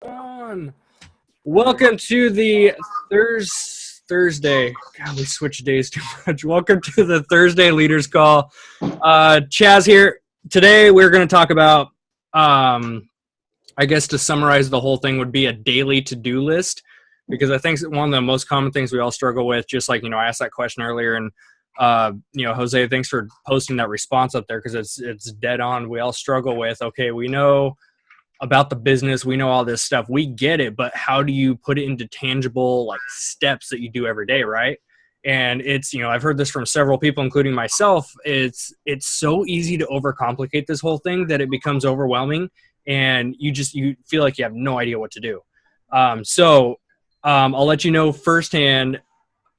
On. Welcome to the Thursday. God, we switch days too much. Welcome to the Thursday Leaders Call. Chaz here. Today we're going to talk about, I guess to summarize the whole thing would be a daily to-do list, because I think one of the most common things we all struggle with, just like, I asked that question earlier, and Jose, thanks for posting that response up there, because it's dead on. We all struggle with, okay, we know about the business, we know all this stuff, we get it, but how do you put it into tangible steps that you do every day, right? And it's, I've heard this from several people, including myself. It's so easy to overcomplicate this whole thing that it becomes overwhelming, and you feel like you have no idea what to do. So I'll let you know firsthand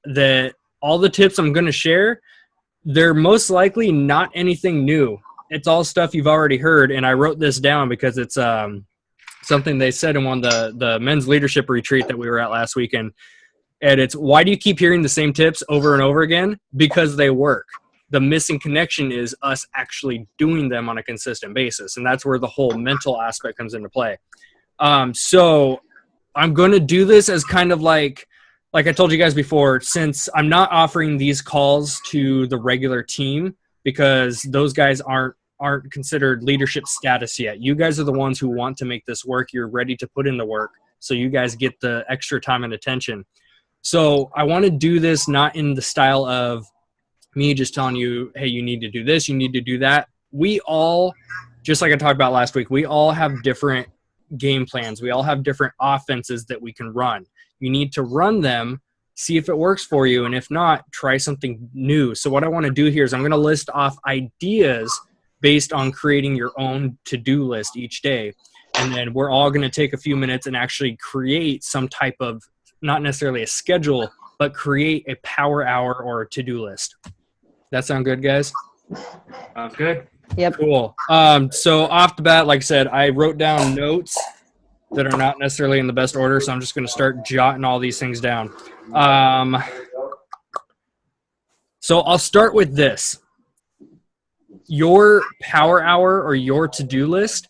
that all the tips I'm going to share, they're most likely not anything new. It's all stuff you've already heard, and I wrote this down because it's something they said in one of the men's leadership retreat that we were at last weekend. And it's, why do you keep hearing the same tips over and over again? Because they work. The missing connection is us actually doing them on a consistent basis, and that's where the whole mental aspect comes into play. So I'm going to do this as kind of like I told you guys before, since I'm not offering these calls to the regular team, because those guys aren't considered leadership status yet. You guys are the ones who want to make this work. You're ready to put in the work, so you guys get the extra time and attention. So I want to do this not in the style of me just telling you, hey, you need to do this, you need to do that. We all, just like I talked about last week, we all have different game plans. We all have different offenses that we can run. You need to run them, see if it works for you, and if not, try something new. So what I want to do here is I'm going to list off ideas based on creating your own to-do list each day. And then we're all going to take a few minutes and actually create some type of, not necessarily a schedule, but create a power hour or a to-do list. That sound good, guys? Sounds good. Yep. Cool. So off the bat, like I said, I wrote down notes that are not necessarily in the best order, so I'm just going to start jotting all these things down. So I'll start with this. Your power hour or your to-do list,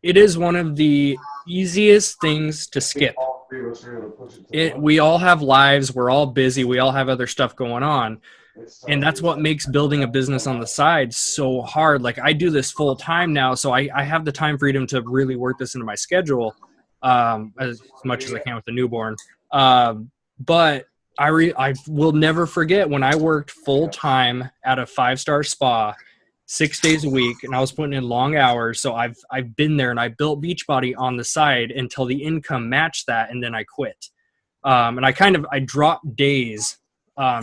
it is one of the easiest things to skip. We all have lives. We're all busy. We all have other stuff going on. And that's what makes building a business on the side so hard. Like, I do this full time now, so I have the time freedom to really work this into my schedule as much as I can with the newborn. But I will never forget when I worked full time at a 5-star spa 6 days a week, and I was putting in long hours. So I've been there, and I built Beachbody on the side until the income matched that, and then I quit. And I dropped days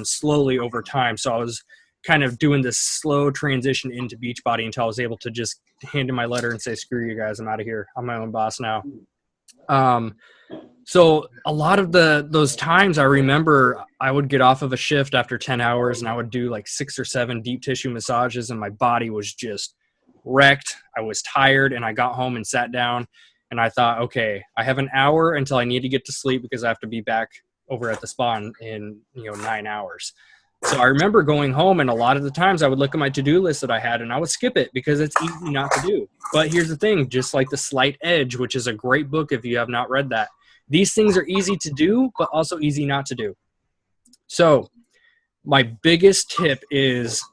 slowly over time. So I was kind of doing this slow transition into Beachbody until I was able to just hand in my letter and say, screw you guys, I'm out of here. I'm my own boss now. So a lot of those times I remember I would get off of a shift after 10 hours and I would do 6 or 7 deep tissue massages, and my body was just wrecked. I was tired, and I got home and sat down, and I thought, okay, I have an hour until I need to get to sleep because I have to be back over at the spa in 9 hours. So I remember going home, and a lot of the times I would look at my to-do list that I had, and I would skip it because it's easy not to do. But here's the thing, just like The Slight Edge, which is a great book if you have not read that, these things are easy to do, but also easy not to do. So my biggest tip is,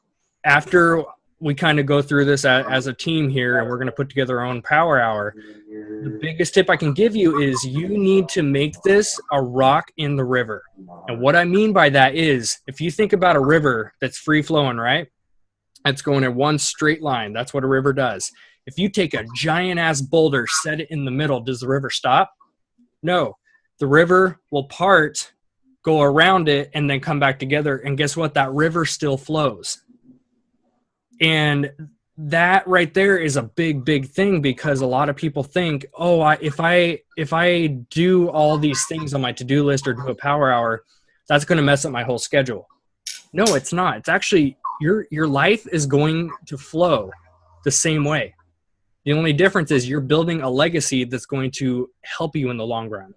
after we kind of go through this as a team here, and we're going to put together our own power hour, the biggest tip I can give you is you need to make this a rock in the river. And what I mean by that is, if you think about a river that's free flowing, right? It's going in one straight line. That's what a river does. If you take a giant ass boulder, set it in the middle, does the river stop? No. The river will part, go around it, and then come back together. And guess what? That river still flows. And that right there is a big, big thing, because a lot of people think, oh, if I do all these things on my to-do list or do a power hour, that's going to mess up my whole schedule. No, it's not. It's actually, your life is going to flow the same way. The only difference is you're building a legacy that's going to help you in the long run.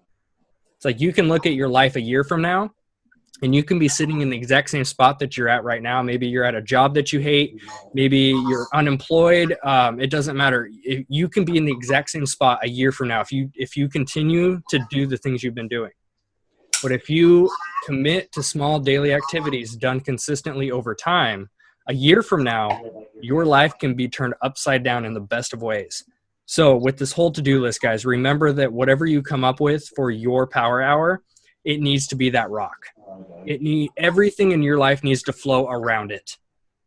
It's like, you can look at your life a year from now And you can be sitting in the exact same spot that you're at right now. Maybe you're at a job that you hate. Maybe you're unemployed. It doesn't matter. You can be in the exact same spot a year from now if you continue to do the things you've been doing. But if you commit to small daily activities done consistently over time, a year from now, your life can be turned upside down in the best of ways. So with this whole to-do list, guys, remember that whatever you come up with for your power hour, it needs to be that rock. Everything in your life needs to flow around it.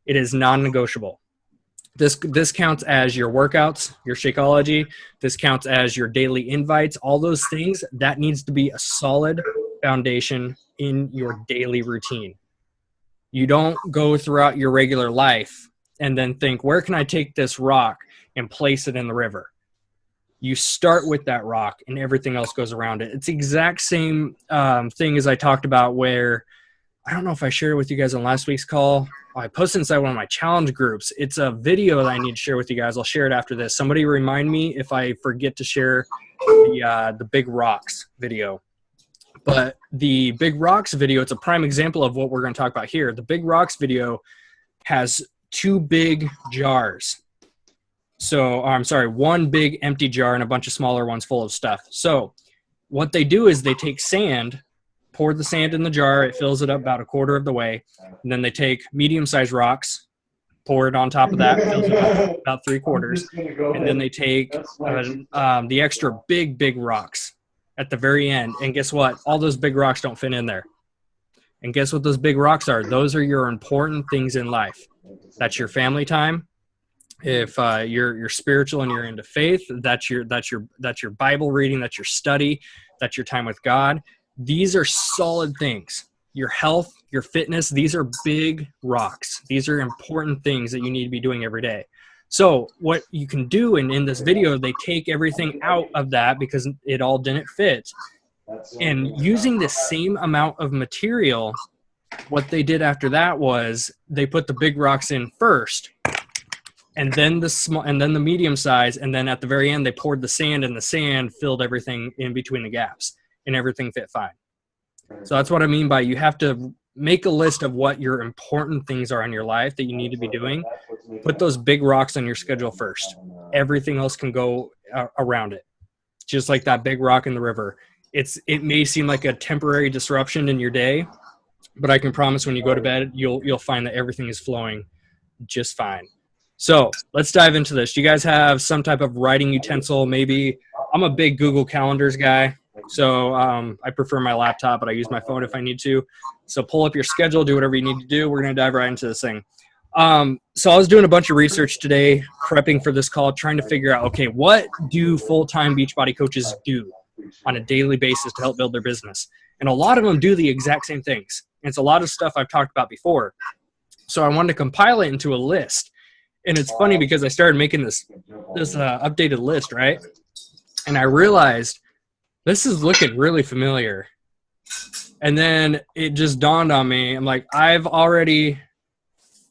It is non-negotiable. This counts as your workouts, your Shakeology. This counts as your daily invites. All those things, that needs to be a solid foundation in your daily routine. You don't go throughout your regular life and then think, where can I take this rock and place it in the river? You start with that rock and everything else goes around it. It's the exact same thing as I talked about where, I don't know if I shared it with you guys on last week's call. I posted inside one of my challenge groups. It's a video that I need to share with you guys. I'll share it after this. Somebody remind me if I forget to share the Big Rocks video. But the Big Rocks video, it's a prime example of what we're going to talk about here. The Big Rocks video has two big jars. So, I'm sorry, one big empty jar and a bunch of smaller ones full of stuff. So what they do is they take sand, pour the sand in the jar. It fills it up about a quarter of the way. And then they take medium-sized rocks, pour it on top of that, fills it up about 3/4. And then they take the extra big rocks at the very end. And guess what? All those big rocks don't fit in there. And guess what those big rocks are? Those are your important things in life. That's your family time. If you're spiritual and you're into faith, that's your Bible reading, that's your study, that's your time with God. These are solid things. Your health, your fitness, these are big rocks. These are important things that you need to be doing every day. So what you can do, and in this video, they take everything out of that because it all didn't fit. And using the same amount of material, what they did after that was they put the big rocks in first, and then the small, and then the medium size, and then at the very end they poured the sand, and the sand filled everything in between the gaps, and everything fit fine. So that's what I mean by you have to make a list of what your important things are in your life that you need to be doing. Put those big rocks on your schedule first. Everything else can go around it, just like that big rock in the river. It may seem like a temporary disruption in your day, but I can promise when you go to bed, you'll find that everything is flowing just fine. So let's dive into this. Do you guys have some type of writing utensil? Maybe I'm a big Google Calendars guy, so I prefer my laptop, but I use my phone if I need to. So pull up your schedule, do whatever you need to do. We're going to dive right into this thing. So I was doing a bunch of research today, prepping for this call, trying to figure out, okay, what do full-time Beachbody coaches do on a daily basis to help build their business? And a lot of them do the exact same things. And it's a lot of stuff I've talked about before. So I wanted to compile it into a list. And it's funny because I started making this updated list, right? And I realized this is looking really familiar. And then it just dawned on me. I'm like, I've already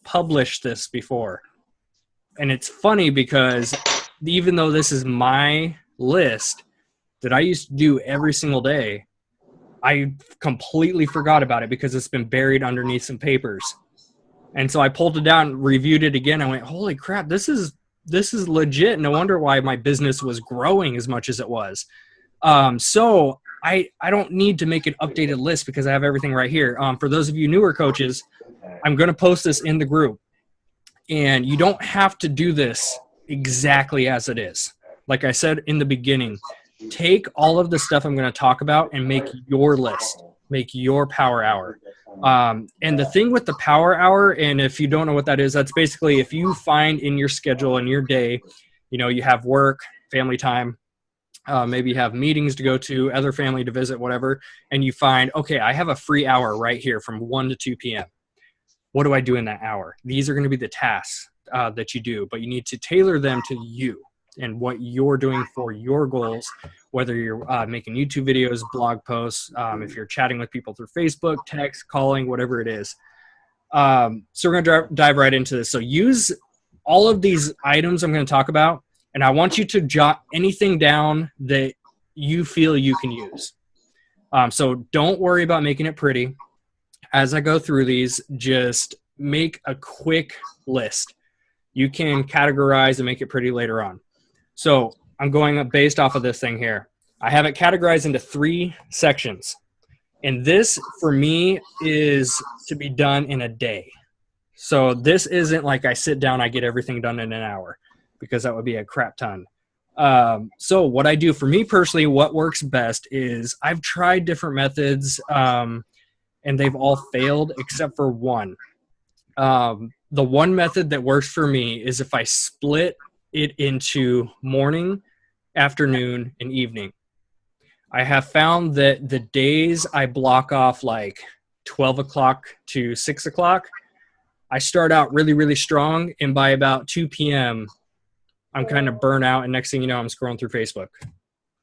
published this before. And it's funny because even though this is my list that I used to do every single day, I completely forgot about it because it's been buried underneath some papers. And so I pulled it down and reviewed it again. I went, holy crap, this is legit. No wonder why my business was growing as much as it was. So I don't need to make an updated list because I have everything right here. For those of you newer coaches, I'm going to post this in the group. And you don't have to do this exactly as it is. Like I said in the beginning, take all of the stuff I'm going to talk about and make your list, make your power hour. And the thing with the power hour, and if you don't know what that is, that's basically if you find in your schedule in your day, you have work, family time, maybe you have meetings to go to, other family to visit, whatever, and you find, okay, I have a free hour right here from 1 to 2 p.m. What do I do in that hour? These are going to be the tasks that you do, but you need to tailor them to you and what you're doing for your goals, whether you're making YouTube videos, blog posts, if you're chatting with people through Facebook, text, calling, whatever it is. So we're going to dive right into this. So use all of these items I'm going to talk about, and I want you to jot anything down that you feel you can use. So don't worry about making it pretty. As I go through these, just make a quick list. You can categorize and make it pretty later on. So I'm going up based off of this thing here. I have it categorized into 3 sections. And this, for me, is to be done in a day. So this isn't like I sit down, I get everything done in an hour, because that would be a crap ton. So what I do for me personally, what works best is I've tried different methods, and they've all failed except for one. The one method that works for me is if I split it into morning, afternoon, and evening. I have found that the days I block off like 12 o'clock to 6 o'clock, I start out really, really strong. And by about 2 p.m., I'm kind of burnt out. And next thing you know, I'm scrolling through Facebook,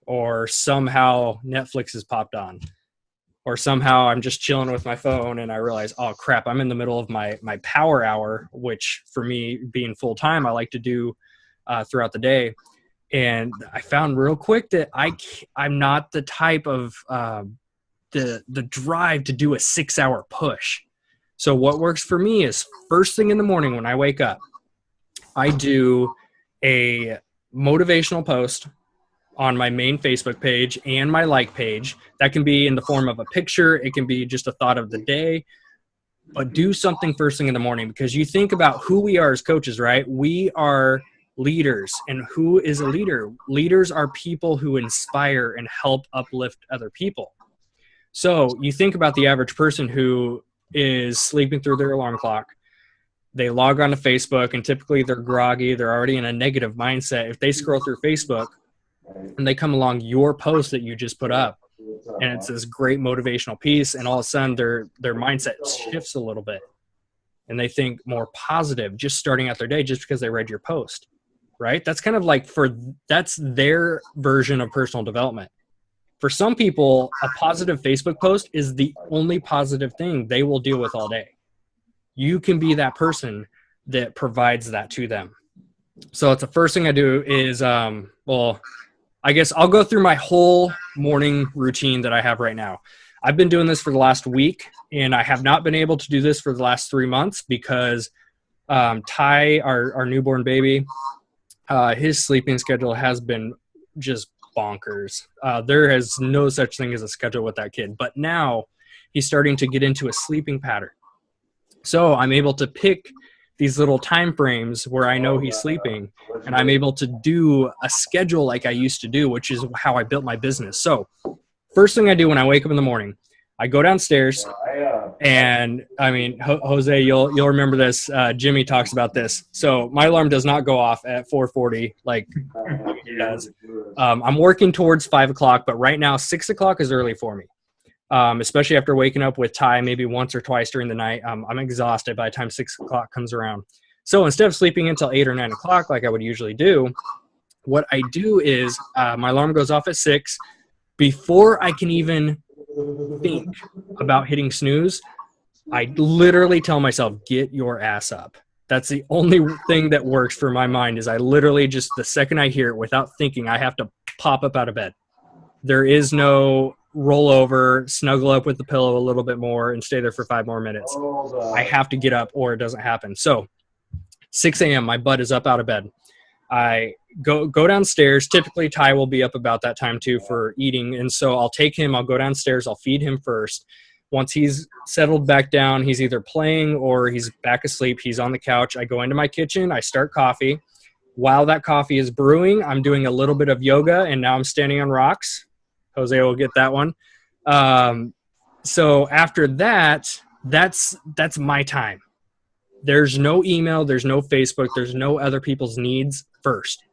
or somehow Netflix has popped on, or somehow I'm just chilling with my phone and I realize, oh crap, I'm in the middle of my power hour, which for me being full time, I like to do throughout the day. And I found real quick that I'm not the type of the drive to do a 6-hour push. So what works for me is first thing in the morning when I wake up, I do a motivational post on my main Facebook page and my like page. That can be in the form of a picture. It can be just a thought of the day. But do something first thing in the morning, because you think about who we are as coaches, right? We are leaders. And who is a leader? Leaders are people who inspire and help uplift other people. So you think about the average person who is sleeping through their alarm clock. They log on to Facebook, and typically they're groggy. They're already in a negative mindset. If they scroll through Facebook and they come along your post that you just put up, and it's this great motivational piece, and all of a sudden their mindset shifts a little bit and they think more positive just starting out their day just because they read your post, right? That's kind of like that's their version of personal development. For some people, a positive Facebook post is the only positive thing they will deal with all day. You can be that person that provides that to them. So it's the first thing I do is, I guess I'll go through my whole morning routine that I have right now. I've been doing this for the last week, and I have not been able to do this for the last 3 months because Ty, our newborn baby, his sleeping schedule has been just bonkers. There is no such thing as a schedule with that kid. But now he's starting to get into a sleeping pattern. So I'm able to pick these little time frames where I know he's sleeping, and I'm able to do a schedule like I used to do, which is how I built my business. So first thing I do when I wake up in the morning, I go downstairs, and I mean, Jose, you'll remember this. Jimmy talks about this. So my alarm does not go off at 4:40 like he does. I'm working towards 5 o'clock, but right now 6 o'clock is early for me. Especially after waking up with Ty maybe once or twice during the night. I'm exhausted by the time 6 o'clock comes around. So instead of sleeping until 8 or 9 o'clock like I would usually do, what I do is my alarm goes off at 6. Before I can even think about hitting snooze, I literally tell myself, get your ass up. That's the only thing that works for my mind is I literally just, the second I hear it without thinking, I have to pop up out of bed. There is no roll over, snuggle up with the pillow a little bit more, and stay there for 5 more minutes. I have to get up or it doesn't happen. So 6 a.m., my butt is up out of bed. I go downstairs. Typically, Ty will be up about that time too for eating. And so I'll take him, I'll go downstairs, I'll feed him first. Once he's settled back down, he's either playing or he's back asleep. He's on the couch. I go into my kitchen. I start coffee. While that coffee is brewing, I'm doing a little bit of yoga, and now I'm standing on rocks. Jose will get that one. So after that, that's my time. There's no email. There's no Facebook. There's no other people's needs first.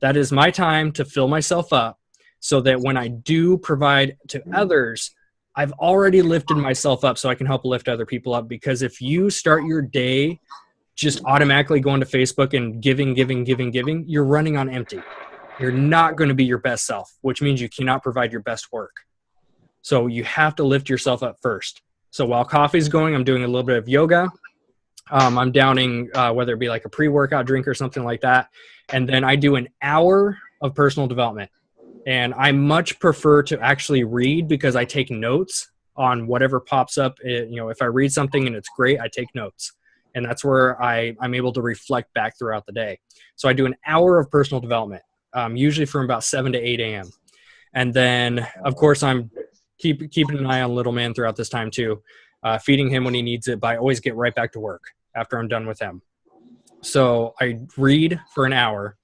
That is my time to fill myself up so that when I do provide to others, I've already lifted myself up so I can help lift other people up. Because if you start your day just automatically going to Facebook and giving, you're running on empty. You're not going to be your best self, which means you cannot provide your best work. So you have to lift yourself up first. So while coffee's going, I'm doing a little bit of yoga. I'm downing, whether it be like a pre-workout drink or something like that. And then I do an hour of personal development. And I much prefer to actually read because I take notes on whatever pops up. If I read something and it's great, I take notes. And that's where I'm able to reflect back throughout the day. So I do an hour of personal development, usually from about 7 to 8 a.m. And then, of course, I'm keeping an eye on little man throughout this time too, feeding him when he needs it, but I always get right back to work after I'm done with him. So I read for an hour.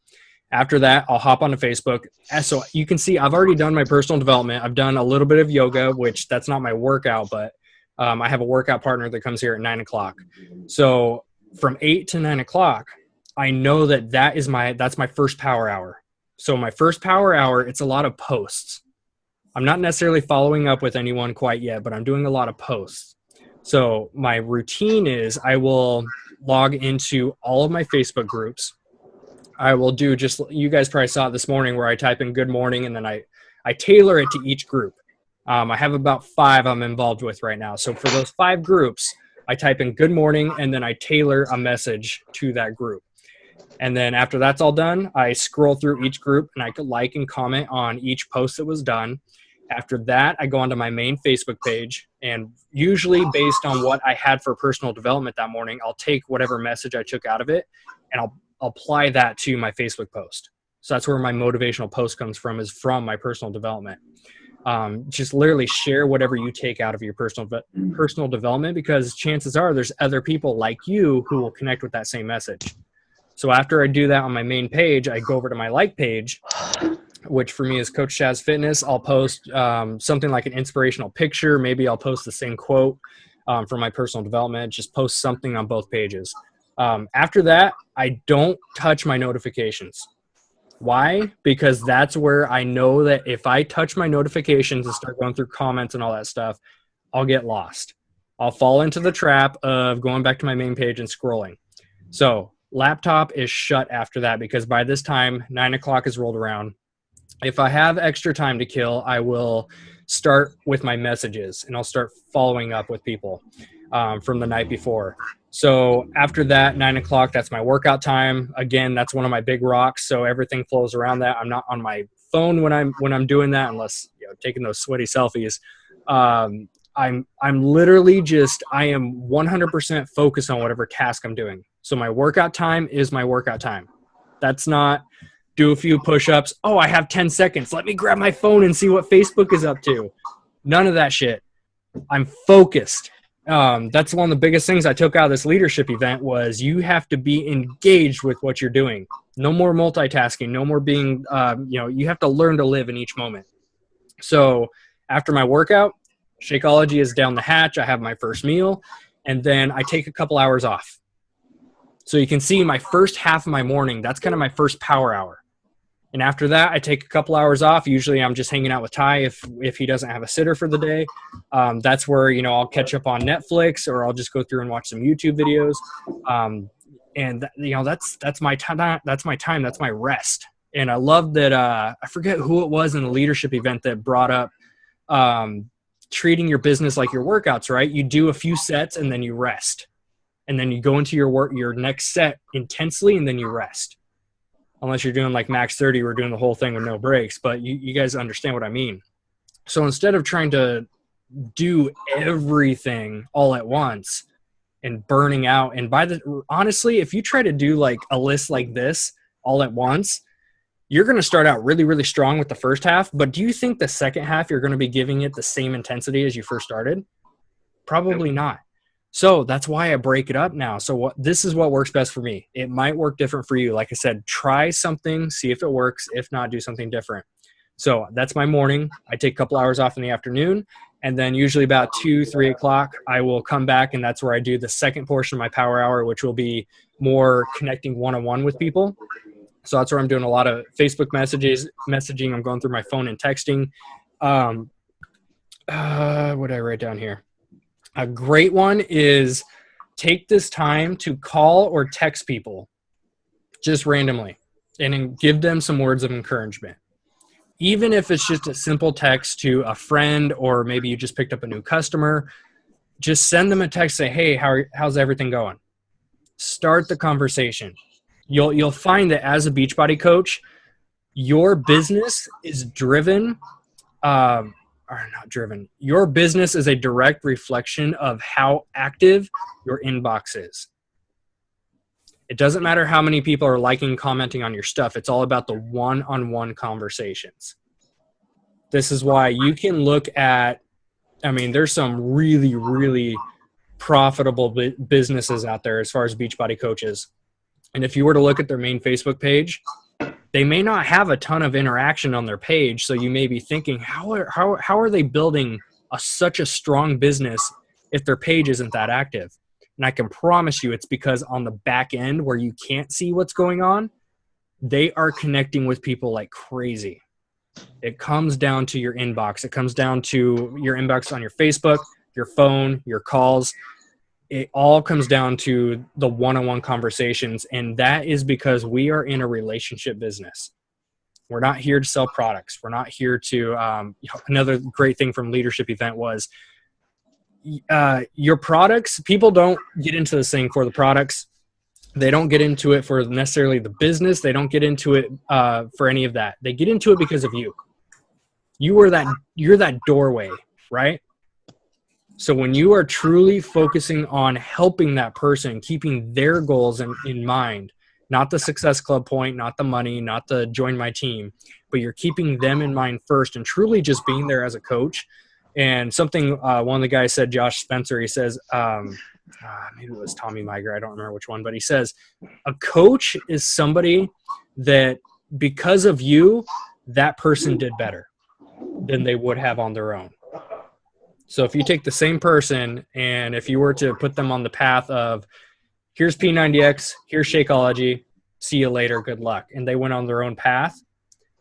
After that, I'll hop onto Facebook. So you can see I've already done my personal development. I've done a little bit of yoga, which that's not my workout, but I have a workout partner that comes here at 9 o'clock. So from 8 to 9 o'clock, I know that's my first power hour. So my first power hour, it's a lot of posts. I'm not necessarily following up with anyone quite yet, but I'm doing a lot of posts. So my routine is I will log into all of my Facebook groups. I will do just, you guys probably saw it this morning where I type in good morning and then I tailor it to each group. I have about 5 I'm involved with right now. So for those 5 groups, I type in good morning and then I tailor a message to that group. And then after that's all done, I scroll through each group and I could like and comment on each post that was done. After that, I go onto my main Facebook page, and usually based on what I had for personal development that morning, I'll take whatever message I took out of it and I'll apply that to my Facebook post. So that's where my motivational post comes from, is from my personal development. Just literally share whatever you take out of your personal development, because chances are there's other people like you who will connect with that same message. So after I do that on my main page, I go over to my like page, which for me is Coach Chaz Fitness. I'll post something like an inspirational picture. Maybe I'll post the same quote from my personal development, just post something on both pages. After that, I don't touch my notifications. Why? Because that's where I know that if I touch my notifications and start going through comments and all that stuff, I'll get lost. I'll fall into the trap of going back to my main page and scrolling. So laptop is shut after that, because by this time, 9 o'clock is rolled around. If I have extra time to kill, I will start with my messages and I'll start following up with people from the night before. So after that, 9 o'clock, that's my workout time. Again, that's one of my big rocks. So everything flows around that. I'm not on my phone when I'm doing that, unless taking those sweaty selfies. I'm literally I am 100% focused on whatever task I'm doing. So my workout time is my workout time. That's not do a few push-ups. Oh, I have 10 seconds. Let me grab my phone and see what Facebook is up to. None of that shit. I'm focused. That's one of the biggest things I took out of this leadership event was you have to be engaged with what you're doing. No more multitasking, no more being, you have to learn to live in each moment. So after my workout, Shakeology is down the hatch. I have my first meal, and then I take a couple hours off. So you can see my first half of my morning, that's kind of my first power hour. And after that, I take a couple hours off. Usually I'm just hanging out with Ty if he doesn't have a sitter for the day. That's where, I'll catch up on Netflix, or I'll just go through and watch some YouTube videos. That's my time. That's my time. That's my rest. And I love that. I forget who it was in the leadership event that brought up treating your business like your workouts, right? You do a few sets and then you rest. And then you go into your next set intensely and then you rest. Unless you're doing like max 30, we're doing the whole thing with no breaks, but you guys understand what I mean. So instead of trying to do everything all at once and burning out, and honestly, if you try to do like a list like this all at once, you're going to start out really, really strong with the first half. But do you think the second half you're going to be giving it the same intensity as you first started? Probably not. So that's why I break it up now. So this is what works best for me. It might work different for you. Like I said, try something, see if it works. If not, do something different. So that's my morning. I take a couple hours off in the afternoon. And then usually about 2, 3 o'clock, I will come back, and that's where I do the second portion of my power hour, which will be more connecting one-on-one with people. So that's where I'm doing a lot of Facebook messaging. I'm going through my phone and texting. What did I write down here? A great one is take this time to call or text people just randomly and give them some words of encouragement. Even if it's just a simple text to a friend, or maybe you just picked up a new customer, just send them a text, say, hey, how's everything going? Start the conversation. You'll find that as a Beachbody coach, your business is driven. or not driven. Your business is a direct reflection of how active your inbox is. It doesn't matter how many people are liking, commenting on your stuff. It's all about the one-on-one conversations. This is why you can look at, there's some really, really profitable businesses out there as far as Beachbody coaches. And if you were to look at their main Facebook page, they may not have a ton of interaction on their page. So you may be thinking, how are they building such a strong business if their page isn't that active? And I can promise you it's because on the back end where you can't see what's going on, they are connecting with people like crazy. It comes down to your inbox. It comes down to your inbox on your Facebook, your phone, your calls. It all comes down to the one-on-one conversations. And that is because we are in a relationship business. We're not here to sell products. We're not here to, another great thing from leadership event was your products. People don't get into this thing for the products. They don't get into it for necessarily the business. They don't get into it for any of that. They get into it because of you. You're that doorway, right? So when you are truly focusing on helping that person, keeping their goals in mind, not the Success Club point, not the money, not the join my team, but you're keeping them in mind first and truly just being there as a coach. And something one of the guys said, Josh Spencer, he says, maybe it was Tommy Miger, I don't remember which one, but he says, a coach is somebody that because of you, that person did better than they would have on their own. So if you take the same person and if you were to put them on the path of here's P90X, here's Shakeology, see you later, good luck, and they went on their own path,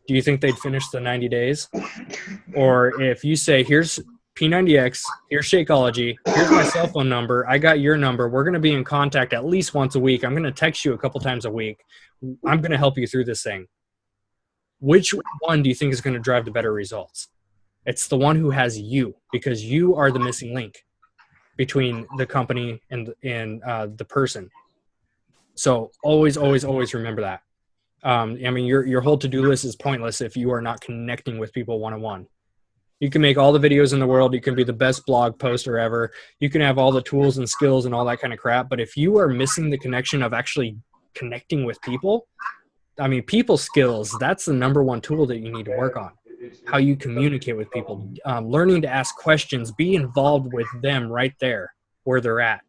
do you think they'd finish the 90 days? Or if you say, here's P90X, here's Shakeology, here's my cell phone number, I got your number, we're going to be in contact at least once a week, I'm going to text you a couple times a week, I'm going to help you through this thing. Which one do you think is going to drive the better results? It's the one who has you, because you are the missing link between the company and the person. So always, always, always remember that. Your whole to-do list is pointless if you are not connecting with people one-on-one. You can make all the videos in the world. You can be the best blog poster ever. You can have all the tools and skills and all that kind of crap. But if you are missing the connection of actually connecting with people, people skills, that's the number one tool that you need to work on. How you communicate with people, learning to ask questions, be involved with them right there where they're at.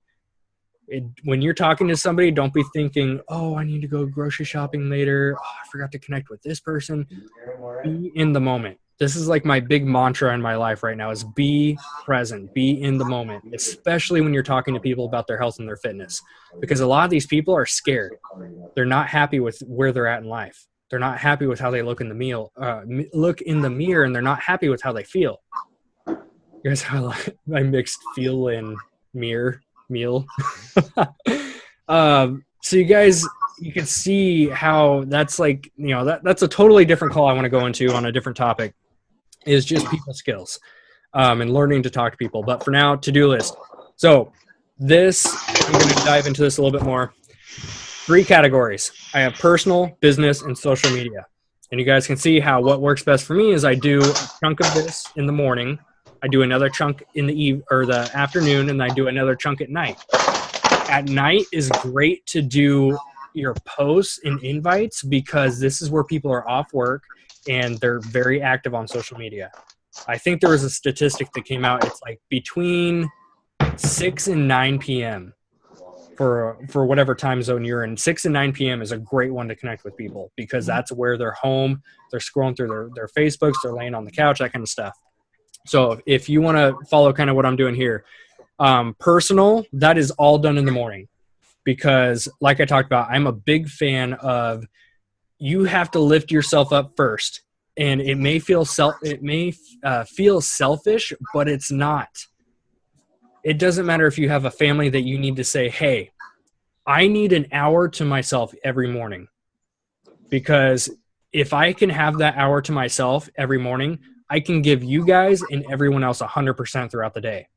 When you're talking to somebody, don't be thinking, oh, I need to go grocery shopping later. Oh, I forgot to connect with this person. Be in the moment. This is like my big mantra in my life right now is be present, be in the moment, especially when you're talking to people about their health and their fitness. Because a lot of these people are scared. They're not happy with where they're at in life. They're not happy with how they look in the look in the mirror, and they're not happy with how they feel. You guys, I mixed feel and meal. So you guys, you can see how that's like, that's a totally different call I want to go into on a different topic, is just people skills and learning to talk to people. But for now, to-do list. So I'm going to dive into this a little bit more. 3 categories. I have personal, business, and social media. And you guys can see how what works best for me is I do a chunk of this in the morning. I do another chunk in the afternoon, and I do another chunk at night. At night is great to do your posts and invites because this is where people are off work and they're very active on social media. I think there was a statistic that came out. It's like between 6 and 9 p.m. for whatever time zone you're in. 6 and 9 p.m. is a great one to connect with people because that's where they're home. They're scrolling through their Facebooks. They're laying on the couch, that kind of stuff. So if you want to follow kind of what I'm doing here, personal, that is all done in the morning because like I talked about, I'm a big fan of you have to lift yourself up first. And it may feel feel selfish, but it's not. It doesn't matter if you have a family that you need to say, hey, I need an hour to myself every morning. Because if I can have that hour to myself every morning, I can give you guys and everyone else 100% throughout the day.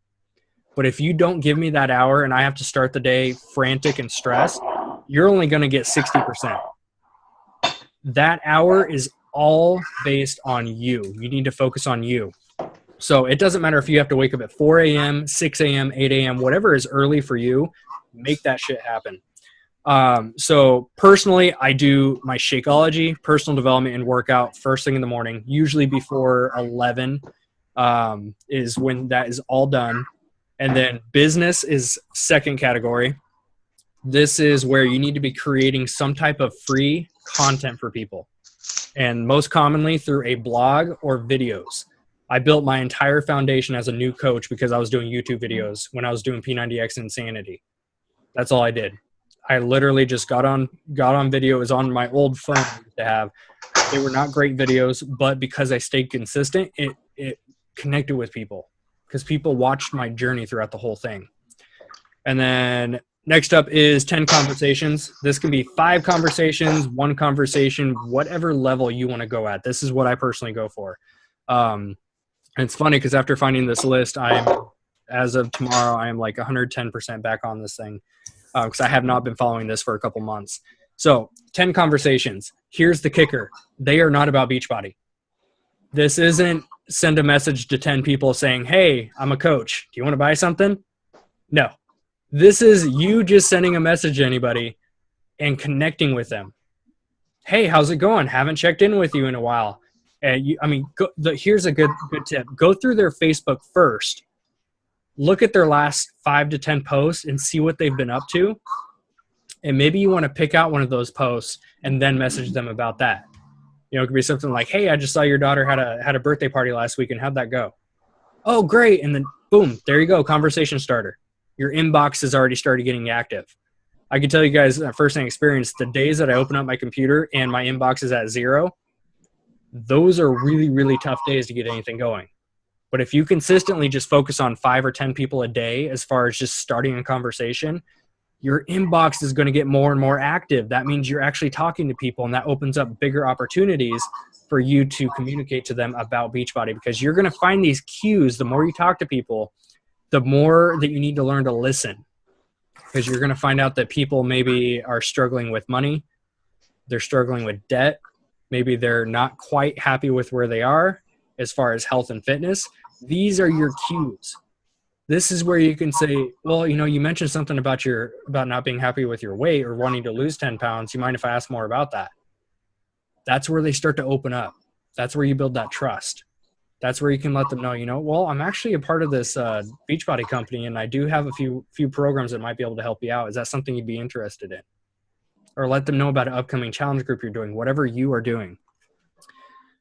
But if you don't give me that hour and I have to start the day frantic and stressed, you're only going to get 60%. That hour is all based on you. You need to focus on you. So it doesn't matter if you have to wake up at 4 a.m., 6 a.m., 8 a.m., whatever is early for you, make that shit happen. So personally, I do my Shakeology, personal development, and workout first thing in the morning, usually before 11 is when that is all done. And then business is second category. This is where you need to be creating some type of free content for people. And most commonly through a blog or videos. I built my entire foundation as a new coach because I was doing YouTube videos when I was doing P90X Insanity. That's all I did. I literally just got on video. It was on my old phone to have. They were not great videos, but because I stayed consistent, it connected with people because people watched my journey throughout the whole thing. And then next up is 10 conversations. This can be 5 conversations, 1 conversation, whatever level you want to go at. This is what I personally go for. And it's funny because after finding this list, as of tomorrow, I am like 110% back on this thing because I have not been following this for a couple months. So 10 conversations. Here's the kicker. They are not about Beachbody. This isn't send a message to 10 people saying, hey, I'm a coach. Do you want to buy something? No. This is you just sending a message to anybody and connecting with them. Hey, how's it going? Haven't checked in with you in a while. Here's a good tip. Go through their Facebook first. Look at their last 5 to 10 posts and see what they've been up to. And maybe you want to pick out one of those posts and then message them about that. You know, it could be something like, hey, I just saw your daughter had a birthday party last week, and how'd that go? Oh, great. And then boom, there you go. Conversation starter. Your inbox has already started getting active. I can tell you guys firsthand experience, the days that I open up my computer and my inbox is at 0, those are really, really tough days to get anything going. But if you consistently just focus on 5 or 10 people a day, as far as just starting a conversation, your inbox is going to get more and more active. That means you're actually talking to people, and that opens up bigger opportunities for you to communicate to them about Beachbody, because you're going to find these cues. The more you talk to people, the more that you need to learn to listen, because you're going to find out that people maybe are struggling with money. They're struggling with debt. Maybe they're not quite happy with where they are as far as health and fitness. These are your cues. This is where you can say, well, you know, you mentioned something about not being happy with your weight or wanting to lose 10 pounds. You mind if I ask more about that? That's where they start to open up. That's where you build that trust. That's where you can let them know, you know, well, I'm actually a part of this Beachbody company, and I do have a few programs that might be able to help you out. Is that something you'd be interested in? Or let them know about an upcoming challenge group you're doing, whatever you are doing.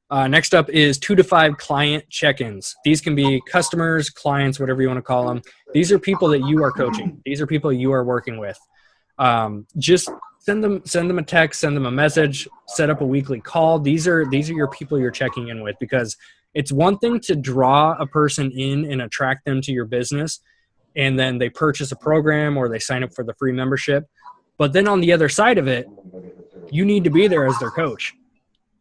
Next up is 2 to 5 client check-ins. These can be customers, clients, whatever you want to call them. These are people that you are coaching. These are people you are working with. Just send them a text, send them a message, set up a weekly call. These are your people you're checking in with, because it's one thing to draw a person in and attract them to your business, and then they purchase a program or they sign up for the free membership. But then on the other side of it, you need to be there as their coach.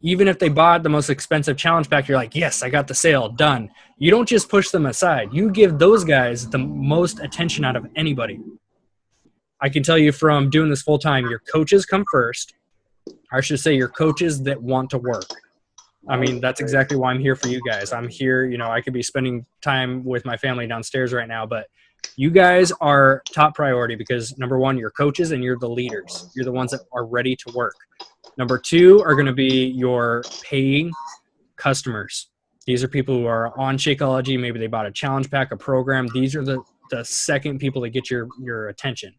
Even if they bought the most expensive challenge pack, you're like, yes, I got the sale, done. You don't just push them aside. You give those guys the most attention out of anybody. I can tell you from doing this full time, your coaches come first. I should say your coaches that want to work. I mean, that's exactly why I'm here for you guys. I'm here, you know, I could be spending time with my family downstairs right now, but you guys are top priority because, number one, you're coaches and you're the leaders. You're the ones that are ready to work. Number 2 are going to be your paying customers. These are people who are on Shakeology. Maybe they bought a challenge pack, a program. These are the second people that get your attention.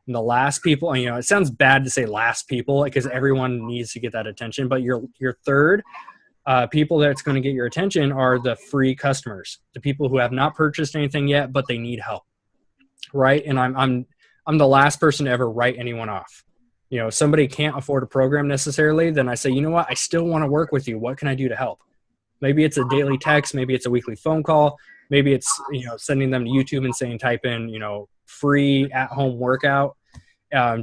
And the last people, you know, it sounds bad to say last people because everyone needs to get that attention, but your third people that's going to get your attention are the free customers, the people who have not purchased anything yet, but they need help, right? And I'm the last person to ever write anyone off. You know, if somebody can't afford a program necessarily, then I say, you know what, I still want to work with you. What can I do to help? Maybe it's a daily text. Maybe it's a weekly phone call. Maybe it's, you know, sending them to YouTube and saying, type in, you know, free at-home workout.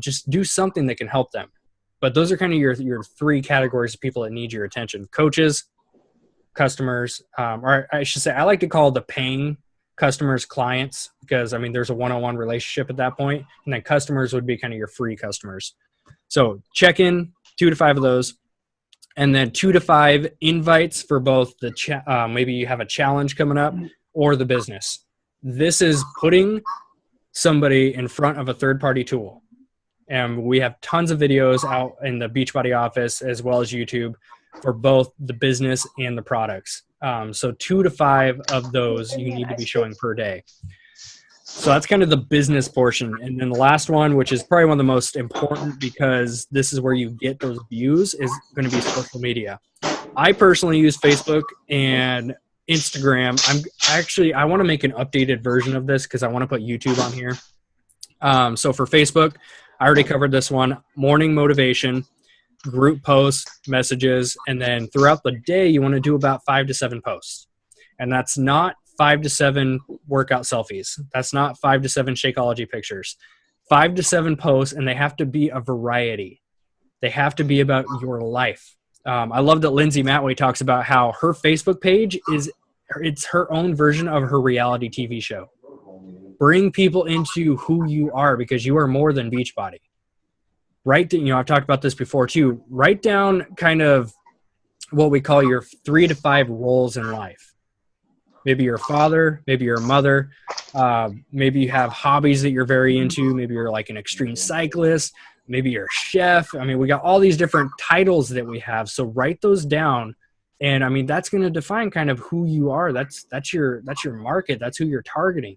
Just do something that can help them. But those are kind of your 3 categories of people that need your attention: coaches, customers, or I should say, I like to call the paying customers clients, because I mean, there's a one-on-one relationship at that point, and then customers would be kind of your free customers. So check in 2 to 5 of those. and then 2 to 5 invites for both the maybe you have a challenge coming up or the business. This is putting somebody in front of a third-party tool. And we have tons of videos out in the Beachbody office as well as YouTube for both the business and the products. So 2 to 5 of those you need to be showing per day. So that's kind of the business portion. And then the last one, which is probably one of the most important because this is where you get those views, is going to be social media. I personally use Facebook and Instagram. I want to make an updated version of this because I want to put YouTube on here. So for Facebook, I already covered this one. Morning motivation, group posts, messages, and then throughout the day, you want to do about 5 to 7 posts. And that's not 5 to 7 workout selfies. That's not 5 to 7 Shakeology pictures. 5 to 7 posts, and they have to be a variety. They have to be about your life. I love that Lindsay Matway talks about how her Facebook page it's her own version of her reality TV show. Bring people into who you are because you are more than Beachbody. I've talked about this before too. Write down kind of what we call your 3 to 5 roles in life. Maybe you're a father, maybe you're a mother, maybe you have hobbies that you're very into, maybe you're like an extreme cyclist, maybe you're a chef. I mean, we got all these different titles that we have. So write those down. And I mean, that's going to define kind of who you are. That's your market. That's who you're targeting.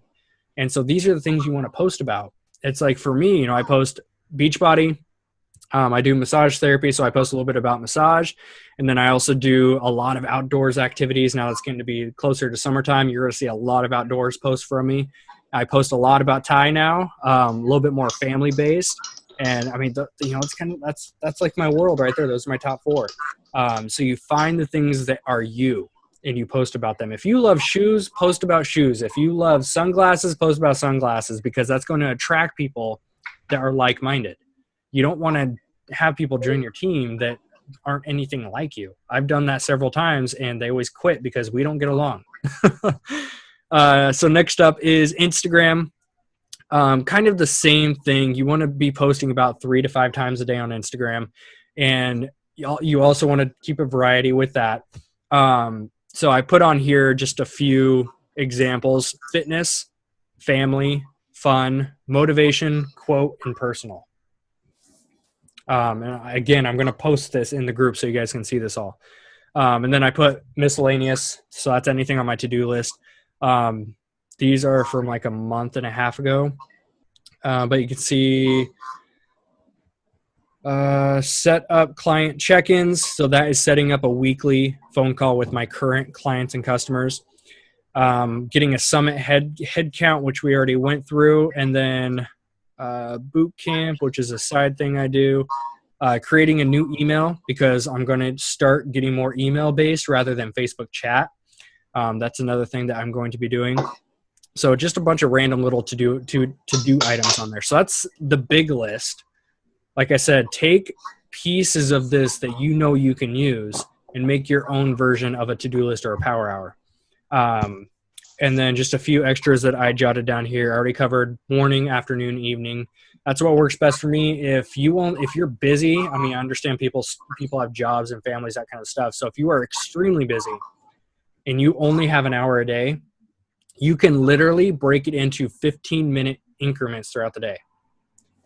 And so these are the things you want to post about. It's like for me, I post Beachbody. I do massage therapy, so I post a little bit about massage. And then I also do a lot of outdoors activities. Now it's going to be closer to summertime. You're going to see a lot of outdoors posts from me. I post a lot about Thai now, a little bit more family-based. And I mean, it's kind of, that's like my world right there. Those are my top 4. So you find the things that are you and you post about them. If you love shoes, post about shoes. If you love sunglasses, post about sunglasses, because that's going to attract people that are like-minded. You don't want to have people join your team that aren't anything like you. I've done that several times and they always quit because we don't get along. So next up is Instagram. Kind of the same thing. You want to be posting about 3 to 5 times a day on Instagram. And you also want to keep a variety with that. So I put on here just a few examples: fitness, family, fun, motivation, quote, and personal. And again, I'm going to post this in the group so you guys can see this all. And then I put miscellaneous. So that's anything on my to-do list. These are from like a month and a half ago. But you can see set up client check-ins. So that is setting up a weekly phone call with my current clients and customers. Getting a summit head count, which we already went through. And then boot camp, which is a side thing I do. Creating a new email because I'm going to start getting more email based rather than Facebook chat. That's another thing that I'm going to be doing. So just a bunch of random little to do items on there. So that's the big list. Like I said, take pieces of this that you can use and make your own version of a to-do list or a power hour. And then just a few extras that I jotted down here. I already covered morning, afternoon, evening. That's what works best for me. If you're busy, I mean, I understand people have jobs and families, that kind of stuff. So if you are extremely busy and you only have an hour a day, you can literally break it into 15-minute increments throughout the day.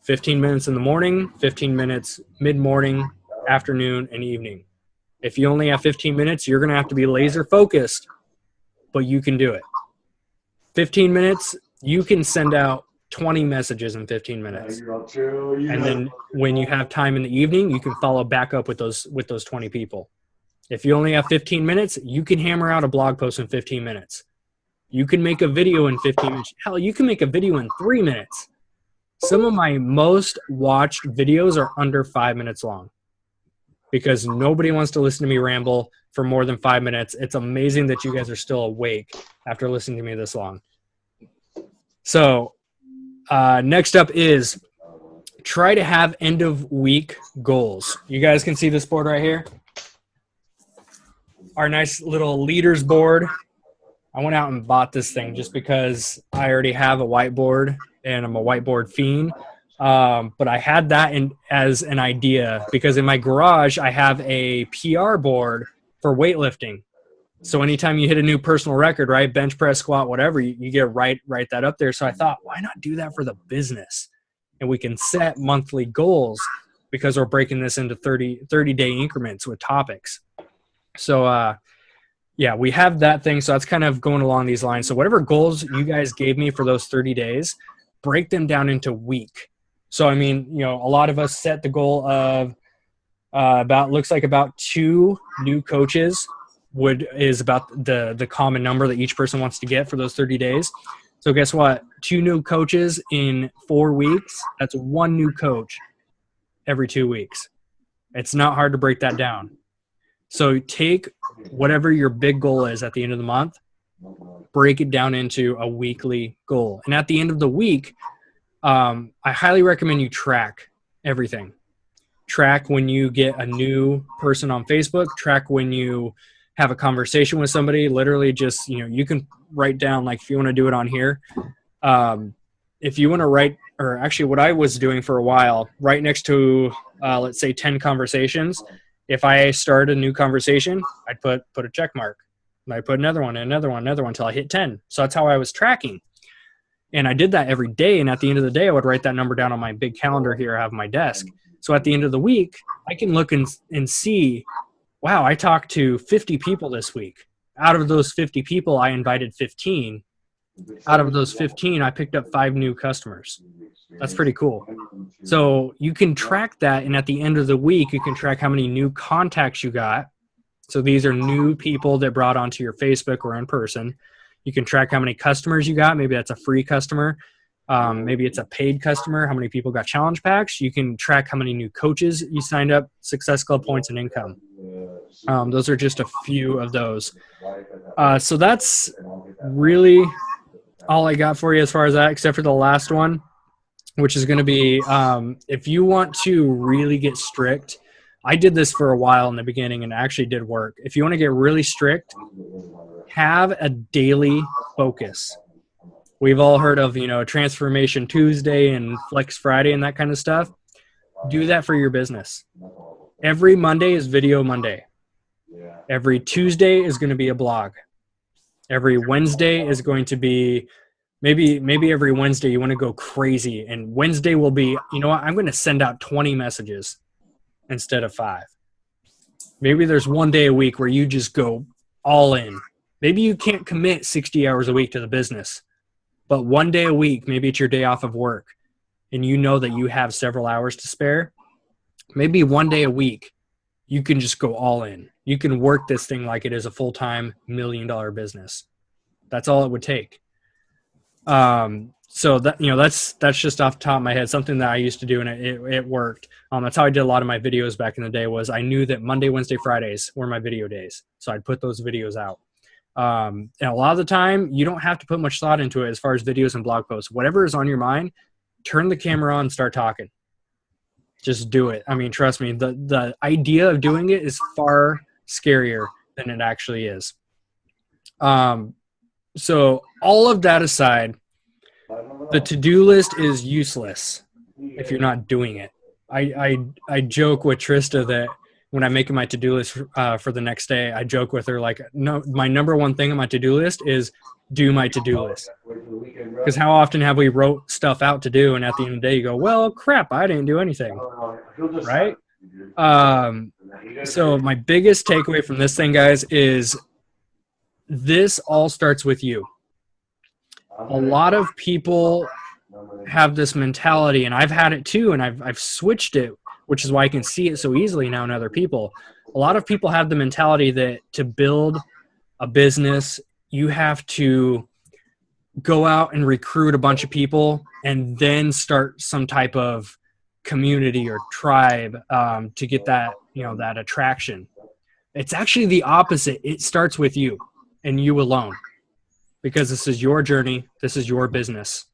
15 minutes in the morning, 15 minutes mid-morning, afternoon, and evening. If you only have 15 minutes, you're going to have to be laser focused, but you can do it. 15 minutes, you can send out 20 messages in 15 minutes. And then when you have time in the evening, you can follow back up with those 20 people. If you only have 15 minutes, you can hammer out a blog post in 15 minutes. You can make a video in 15 minutes. Hell, you can make a video in 3 minutes. Some of my most watched videos are under 5 minutes long because nobody wants to listen to me ramble for more than 5 minutes. It's amazing that you guys are still awake after listening to me this long. So next up is try to have end of week goals. You guys can see this board right here. Our nice little leaders board. I went out and bought this thing just because I already have a whiteboard and I'm a whiteboard fiend. But I had that as an idea because in my garage, I have a PR board for weightlifting. So anytime you hit a new personal record, right, bench press, squat, whatever, you get write that up there. So I thought, why not do that for the business? And we can set monthly goals because we're breaking this into 30-day increments with topics. So, yeah, we have that thing. So that's kind of going along these lines. So whatever goals you guys gave me for those 30 days, break them down into week. So, I mean, you know, a lot of us set the goal of looks like about 2 new coaches is about the common number that each person wants to get for those 30 days. So guess what? 2 new coaches in 4 weeks. That's 1 new coach every 2 weeks. It's not hard to break that down. So take whatever your big goal is at the end of the month, break it down into a weekly goal. And at the end of the week, I highly recommend you track everything. Track when you get a new person on Facebook, track when you have a conversation with somebody. Literally just, you know, you can write down, like if you want to do it on here, if you want to write, or actually what I was doing for a while, right next to, let's say 10 conversations, if I start a new conversation, I'd put a check mark. And I'd put another one until I hit 10. So that's how I was tracking. And I did that every day. And at the end of the day, I would write that number down on my big calendar here I have on my desk. So at the end of the week, I can look and see, wow, I talked to 50 people this week. Out of those 50 people, I invited 15. Out of those 15, I picked up 5 new customers. That's pretty cool. So you can track that, and at the end of the week, you can track how many new contacts you got. So these are new people that brought onto your Facebook or in person. You can track how many customers you got. Maybe that's a free customer. Maybe it's a paid customer. How many people got challenge packs? You can track how many new coaches you signed up, Success Club points, and income. Those are just a few of those. So that's really all I got for you as far as that, except for the last one, which is going to be if you want to really get strict. I did this for a while in the beginning and it actually did work. If you want to get really strict, have a daily focus. We've all heard of, you know, Transformation Tuesday and Flex Friday and that kind of stuff. Do that for your business. Every Monday is Video Monday. Every Tuesday is going to be a blog. Every Wednesday is going to be maybe every Wednesday you want to go crazy. And Wednesday will be, you know what, I'm going to send out 20 messages instead of 5. Maybe there's one day a week where you just go all in. Maybe you can't commit 60 hours a week to the business. But one day a week, maybe it's your day off of work, and you know that you have several hours to spare. Maybe one day a week, you can just go all in. You can work this thing like it is a full-time $1 million business. That's all it would take. So that, you know, that's just off the top of my head, something that I used to do, and it worked. That's how I did a lot of my videos back in the day. Was I knew that Monday, Wednesday, Fridays were my video days, so I'd put those videos out. And a lot of the time, you don't have to put much thought into it as far as videos and blog posts. Whatever is on your mind, turn the camera on and start talking. Just do it. I mean, trust me, the idea of doing it is far scarier than it actually is. So all of that aside, the to-do list is useless if you're not doing it. I joke with Trista that when I'm making my to-do list for the next day, I joke with her like, no, my number one thing on my to-do list is do my to-do list. Because how often have we wrote stuff out to do, and at the end of the day you go, well, crap, I didn't do anything, right? So my biggest takeaway from this thing, guys, is this all starts with you. A lot of people have this mentality, and I've had it too, and I've switched it, which is why I can see it so easily now in other people. A lot of people have the mentality that to build a business, you have to go out and recruit a bunch of people and then start some type of community or tribe to get that, you know, that attraction. It's actually the opposite. It starts with you and you alone, because this is your journey. This is your business.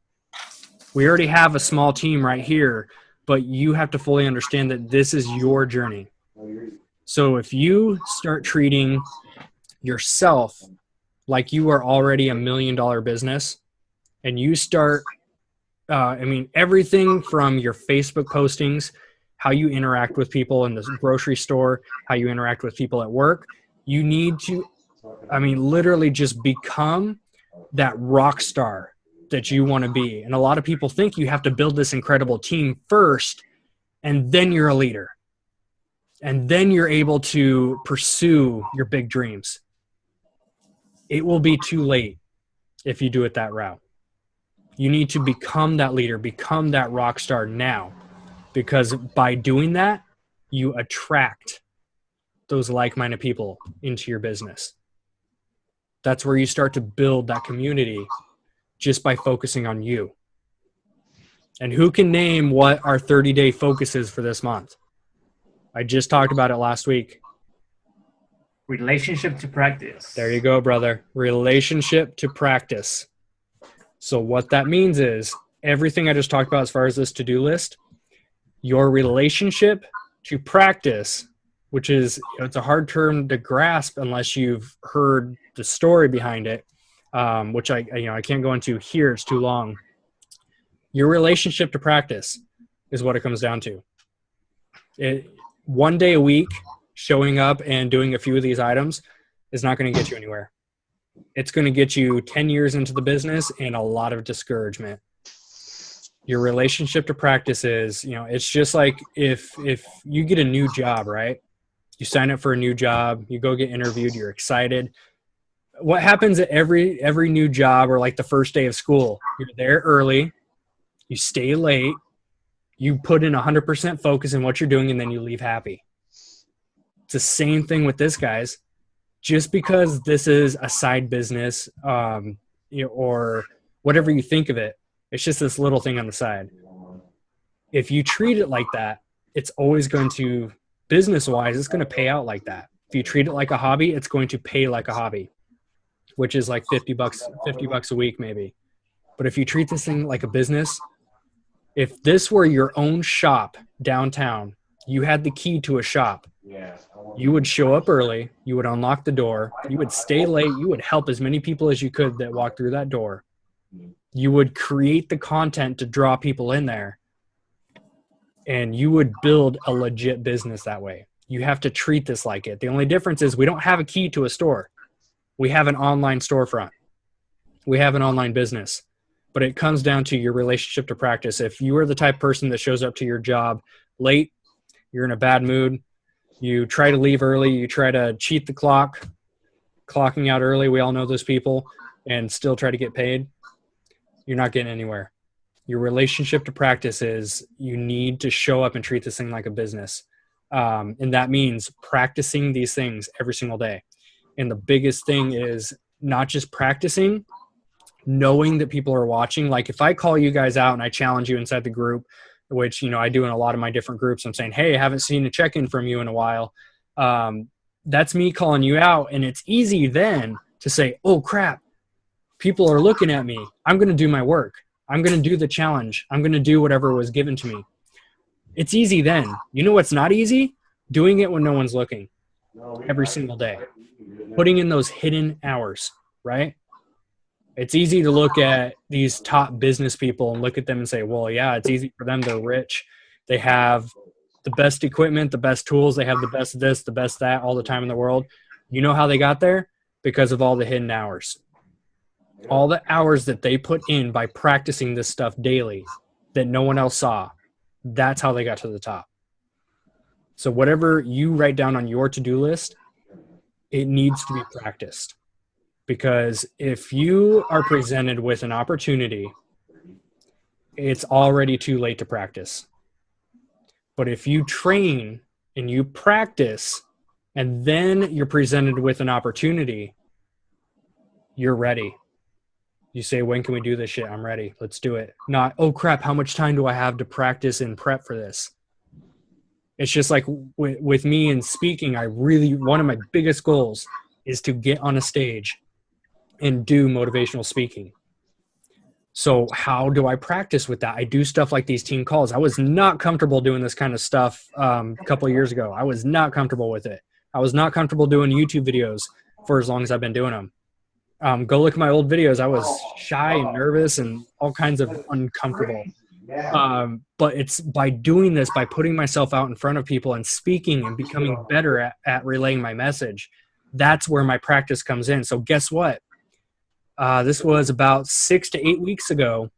We already have a small team right here, but you have to fully understand that this is your journey. So if you start treating yourself like you are already $1 million business, and you start I mean, everything from your Facebook postings, how you interact with people in the grocery store, how you interact with people at work. You need to, I mean, literally just become that rock star that you want to be. And a lot of people think you have to build this incredible team first, and then you're a leader. And then you're able to pursue your big dreams. It will be too late if you do it that route. You need to become that leader, become that rock star now, because by doing that, you attract those like-minded people into your business. That's where you start to build that community just by focusing on you. And who can name what our 30-day focus is for this month? I just talked about it last week. Relationship to practice. There you go, brother. Relationship to practice. So what that means is everything I just talked about as far as this to-do list, your relationship to practice, which is, it's a hard term to grasp unless you've heard the story behind it, which I can't go into here. It's too long. Your relationship to practice is what it comes down to. One day a week, showing up and doing a few of these items is not going to get you anywhere. It's going to get you 10 years into the business and a lot of discouragement. Your relationship to practice is, it's just like if you get a new job, right? You sign up for a new job, you go get interviewed, you're excited. What happens at every new job, or like the first day of school? You're there early, you stay late, you put in 100% focus in what you're doing, and then you leave happy. It's the same thing with this, guys. Just because this is a side business, or whatever you think of it, it's just this little thing on the side. If you treat it like that, it's always going to, business-wise, it's going to pay out like that. If you treat it like a hobby, it's going to pay like a hobby, which is like $50 a week maybe. But if you treat this thing like a business, if this were your own shop downtown, you had the key to a shop, you would show up early, you would unlock the door, you would stay late, you would help as many people as you could that walk through that door. You would create the content to draw people in there, and you would build a legit business that way. You have to treat this like it. The only difference is we don't have a key to a store. We have an online storefront. We have an online business. But it comes down to your relationship to practice. If you are the type of person that shows up to your job late, you're in a bad mood, you try to leave early, you try to cheat the clock, clocking out early, we all know those people, and still try to get paid, you're not getting anywhere. Your relationship to practice is you need to show up and treat this thing like a business. And that means practicing these things every single day. And the biggest thing is not just practicing, knowing that people are watching. Like if I call you guys out and I challenge you inside the group, which, I do in a lot of my different groups, I'm saying, hey, I haven't seen a check-in from you in a while. That's me calling you out. And it's easy then to say, oh crap, people are looking at me. I'm going to do my work. I'm going to do the challenge. I'm going to do whatever was given to me. It's easy then. You know what's not easy? Doing it when no one's looking every single day. Putting in those hidden hours, right? It's easy to look at these top business people and look at them and say, well, yeah, it's easy for them. They're rich. They have the best equipment, the best tools. They have the best of this, the best that, all the time in the world. You know how they got there? Because of all the hidden hours. All the hours that they put in by practicing this stuff daily that no one else saw. That's how they got to the top. So whatever you write down on your to-do list, it needs to be practiced. Because if you are presented with an opportunity, it's already too late to practice. But if you train and you practice, and then you're presented with an opportunity, you're ready. You say, when can we do this shit? I'm ready. Let's do it. Not, oh crap, how much time do I have to practice and prep for this? It's just like with me in speaking, one of my biggest goals is to get on a stage and do motivational speaking. So how do I practice with that? I do stuff like these team calls. I was not comfortable doing this kind of stuff a couple of years ago. I was not comfortable with it. I was not comfortable doing YouTube videos for as long as I've been doing them. Go look at my old videos. I was shy and nervous and all kinds of uncomfortable. But it's by doing this, by putting myself out in front of people and speaking and becoming better at relaying my message, that's where my practice comes in. So guess what? This was about 6 to 8 weeks ago.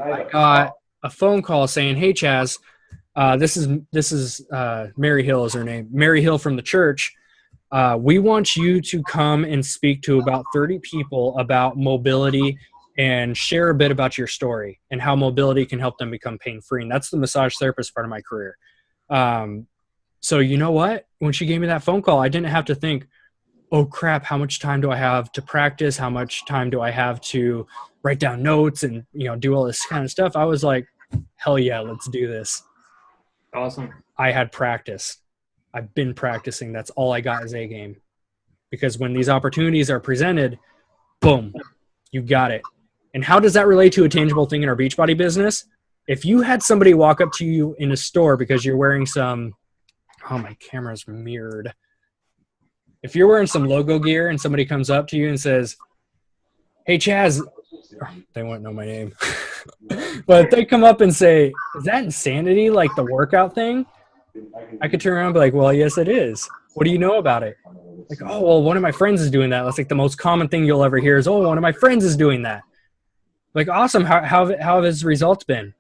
I got a phone call saying, "Hey, Chaz, this is Mary Hill is her name. Mary Hill from the church. We want you to come and speak to about 30 people about mobility and share a bit about your story and how mobility can help them become pain-free." And that's the massage therapist part of my career. So you know what? When she gave me that phone call, I didn't have to think, oh crap, how much time do I have to practice? How much time do I have to write down notes and, do all this kind of stuff? I was like, hell yeah, let's do this. Awesome. I had practice. I've been practicing. That's all I got is A game. Because when these opportunities are presented, boom, you got it. And how does that relate to a tangible thing in our Beachbody business? If you had somebody walk up to you in a store because you're wearing some, oh, my camera's mirrored. If you're wearing some logo gear and somebody comes up to you and says, "Hey, Chaz," they won't know my name, but they come up and say, "Is that insanity, like the workout thing?" I could turn around and be like, "Well, yes, it is. What do you know about it?" Like, "Oh, well, one of my friends is doing that." That's like the most common thing you'll ever hear is, "Oh, one of my friends is doing that." Like, awesome. How have his results been?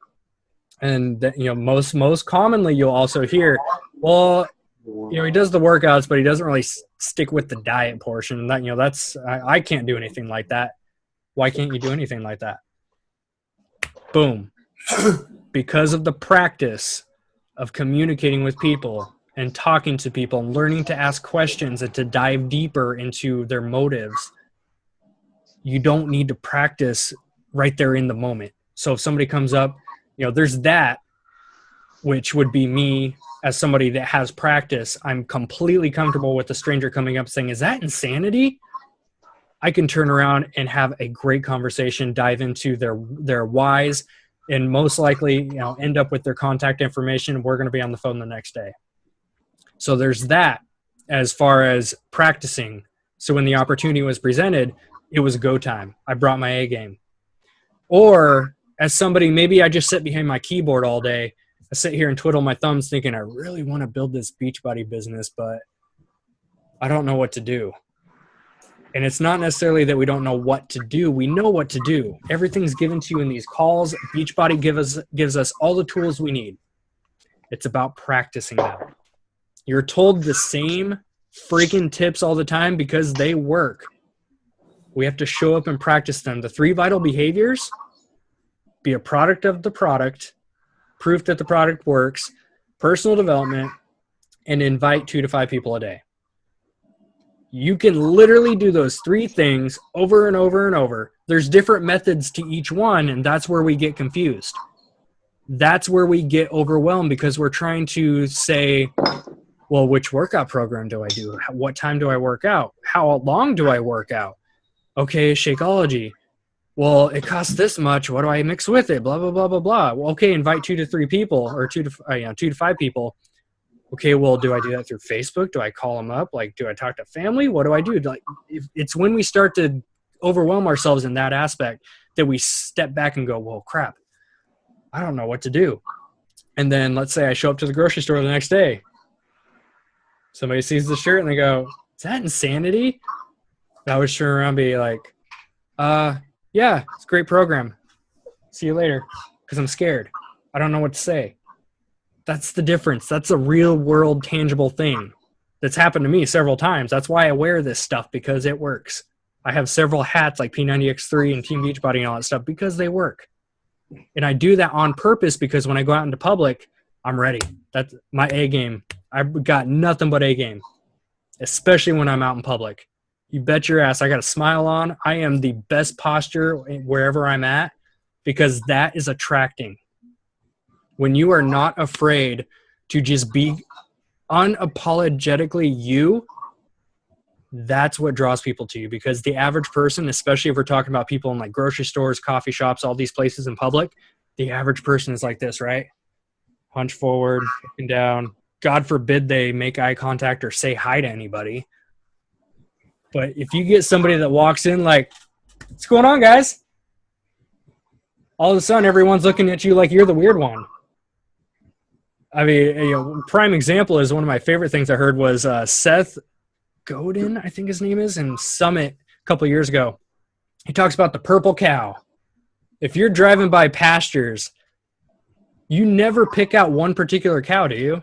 And most commonly you'll also hear, "Well, he does the workouts, but he doesn't really stick with the diet portion." That, I can't do anything like that. Why can't you do anything like that? Boom. Because of the practice of communicating with people and talking to people and learning to ask questions and to dive deeper into their motives, you don't need to practice right there in the moment. So if somebody comes up, there's that, which would be me as somebody that has practice. I'm completely comfortable with a stranger coming up saying, "Is that insanity?" I can turn around and have a great conversation, dive into their whys, and most likely, end up with their contact information. We're going to be on the phone the next day. So there's that as far as practicing. So when the opportunity was presented, it was go time. I brought my A game. Or as somebody, maybe I just sit behind my keyboard all day. I sit here and twiddle my thumbs thinking, I really want to build this Beachbody business, but I don't know what to do. And it's not necessarily that we don't know what to do. We know what to do. Everything's given to you in these calls. Beachbody gives us all the tools we need. It's about practicing them. You're told the same freaking tips all the time because they work. We have to show up and practice them. The 3 vital behaviors: be a product of the product, proof that the product works, personal development, and invite 2 to 5 people a day. You can literally do those 3 things over and over and over. There's different methods to each one, and that's where we get confused. That's where we get overwhelmed because we're trying to say, well, which workout program do I do? What time do I work out? How long do I work out? Okay, Shakeology. Well, it costs this much. What do I mix with it? Blah, blah, blah, blah, blah. Well, okay, invite 2 to 3 people or 2 to 5 people. Okay, well, do I do that through Facebook? Do I call them up? Like, do I talk to family? What do I do? Like, it's when we start to overwhelm ourselves in that aspect that we step back and go, well, crap, I don't know what to do. And then let's say I show up to the grocery store the next day. Somebody sees the shirt and they go, "Is that insanity?" I would turn around and be like, yeah, it's a great program. See you later. Because I'm scared. I don't know what to say. That's the difference. That's a real world tangible thing that's happened to me several times. That's why I wear this stuff, because it works. I have several hats like P90X3 and Team Beachbody and all that stuff because they work. And I do that on purpose because when I go out into public, I'm ready. That's my A game. I've got nothing but A game, especially when I'm out in public. You bet your ass I got a smile on. I am the best posture wherever I'm at because that is attracting. When you are not afraid to just be unapologetically you, that's what draws people to you. Because the average person, especially if we're talking about people in like grocery stores, coffee shops, all these places in public, the average person is like this, right? Hunch forward, looking down. God forbid they make eye contact or say hi to anybody. But if you get somebody that walks in like, "What's going on, guys?" all of a sudden everyone's looking at you like you're the weird one. I mean, prime example is one of my favorite things I heard was Seth Godin, I think his name is, in Summit a couple of years ago. He talks about the purple cow. If you're driving by pastures, you never pick out one particular cow, do you?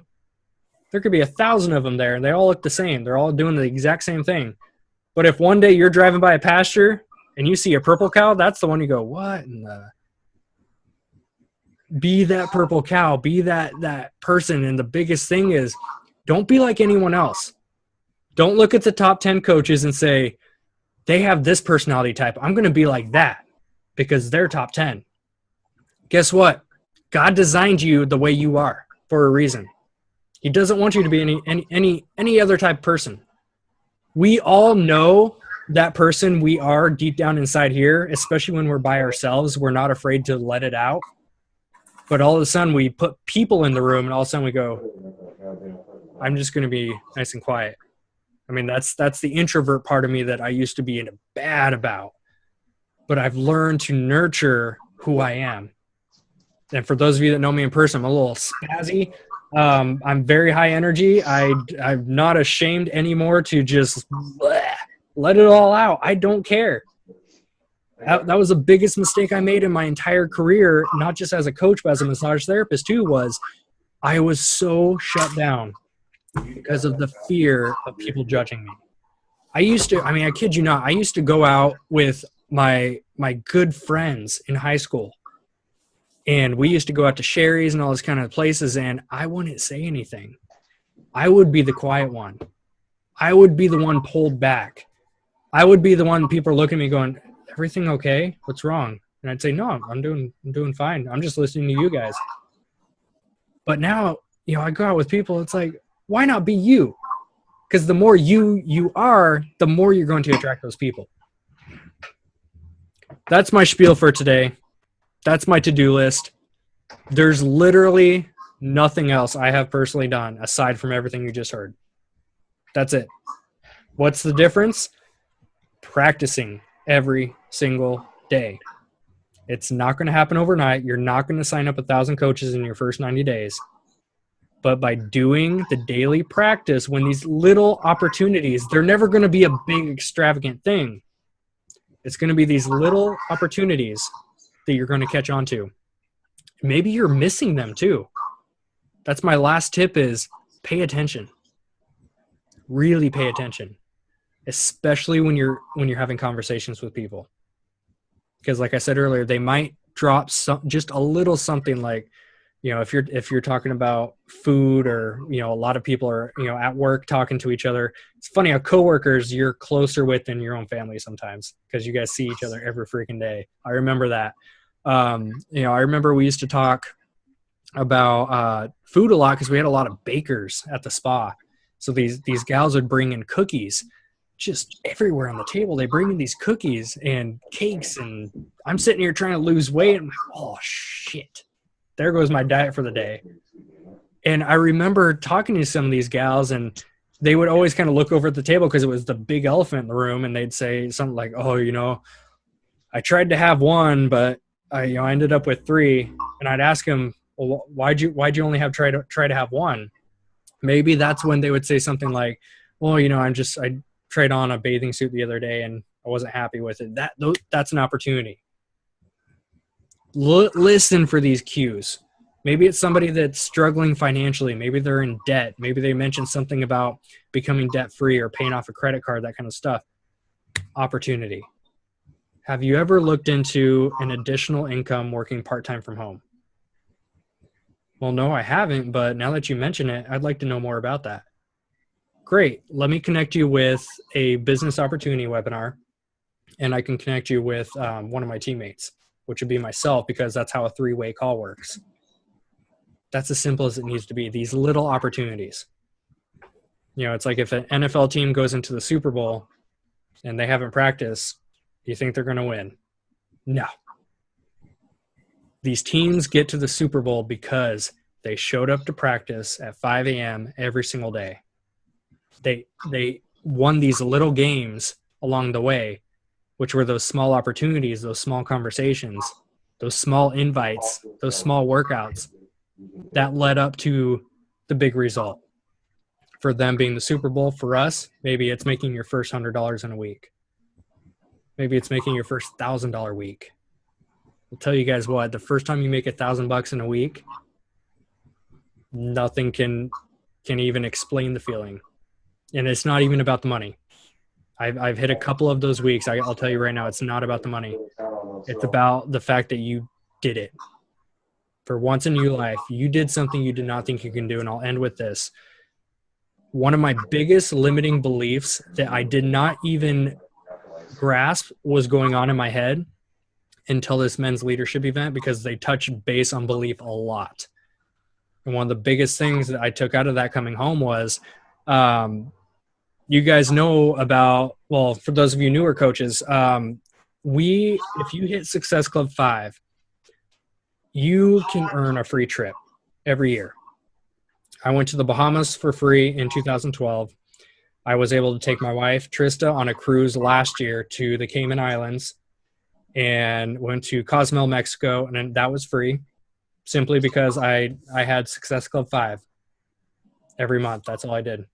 There could be 1,000 of them there, and they all look the same. They're all doing the exact same thing. But if one day you're driving by a pasture and you see a purple cow, that's the one you go, what in the... Be that purple cow. Be that person. And the biggest thing is, don't be like anyone else. Don't look at the top 10 coaches and say, they have this personality type. I'm going to be like that because they're top 10. Guess what? God designed you the way you are for a reason. He doesn't want you to be any other type of person. We all know that person we are deep down inside here, especially when we're by ourselves. We're not afraid to let it out. But all of a sudden we put people in the room and all of a sudden we go, I'm just going to be nice and quiet. I mean, that's the introvert part of me that I used to be bad about. But I've learned to nurture who I am. And for those of you that know me in person, I'm a little spazzy. I'm very high energy. I'm not ashamed anymore to just let it all out. I don't care. That was the biggest mistake I made in my entire career, not just as a coach, but as a massage therapist too, was I was so shut down because of the fear of people judging me. I kid you not, I used to go out with my good friends in high school, and we used to go out to Sherry's and all those kind of places, and I wouldn't say anything. I would be the quiet one. I would be the one pulled back. I would be the one people are looking at me going, everything okay? What's wrong? And I'd say, no, I'm doing fine. I'm just listening to you guys. But now, I go out with people. It's like, why not be you? Because the more you are, the more you're going to attract those people. That's my spiel for today. That's my to-do list. There's literally nothing else I have personally done aside from everything you just heard. That's it. What's the difference? Practicing every single day. It's not going to happen overnight. You're not going to sign up 1,000 coaches in your first 90 days. But by doing the daily practice, when these little opportunities, they're never going to be a big extravagant thing. It's going to be these little opportunities that you're going to catch on to. Maybe you're missing them too. That's my last tip is pay attention. Really pay attention. Especially when you're having conversations with people. Because like I said earlier, they might drop just a little something like, if you're talking about food or, a lot of people are, at work talking to each other. It's funny how coworkers you're closer with than your own family sometimes because you guys see each other every freaking day. I remember that. I remember we used to talk about food a lot because we had a lot of bakers at the spa. So these gals would bring in cookies just everywhere on the table. They bring in these cookies and cakes, and I'm sitting here trying to lose weight. I'm like, oh shit, there goes my diet for the day. And I remember talking to some of these gals, and they would always kind of look over at the table because it was the big elephant in the room, and they'd say something like, oh, I tried to have one, but I ended up with 3. And I'd ask them, well, why'd you only try to have one? Maybe that's when they would say something like, well, I tried on a bathing suit the other day and I wasn't happy with it. That's an opportunity. Listen for these cues. Maybe it's somebody that's struggling financially. Maybe they're in debt. Maybe they mentioned something about becoming debt-free or paying off a credit card, that kind of stuff. Opportunity. Have you ever looked into an additional income working part-time from home? Well, no, I haven't, but now that you mention it, I'd like to know more about that. Great. Let me connect you with a business opportunity webinar, and I can connect you with one of my teammates, which would be myself, because that's how a 3-way call works. That's as simple as it needs to be. These little opportunities. It's like if an NFL team goes into the Super Bowl and they haven't practiced, do you think they're going to win? No. These teams get to the Super Bowl because they showed up to practice at 5 a.m. every single day. They won these little games along the way, which were those small opportunities, those small conversations those small invites, those small workouts that led up to the big result. For them being the Super Bowl, for us, maybe it's making your first $100 in a week. Maybe it's making your first $1,000 week. I'll tell you guys what, the first time you make $1,000 in a week, nothing can even explain the feeling. And it's not even about the money. I've hit a couple of those weeks. I'll tell you right now, it's not about the money. It's about the fact that you did it. For once in your life, you did something you did not think you can do. And I'll end with this. One of my biggest limiting beliefs that I did not even grasp was going on in my head until this men's leadership event, because they touch base on belief a lot. And one of the biggest things that I took out of that coming home was, you guys know about, well, for those of you newer coaches, if you hit Success Club 5, you can earn a free trip every year. I went to the Bahamas for free in 2012. I was able to take my wife, Trista, on a cruise last year to the Cayman Islands and went to Cozumel, Mexico, and that was free simply because I had Success Club 5 every month. That's all I did.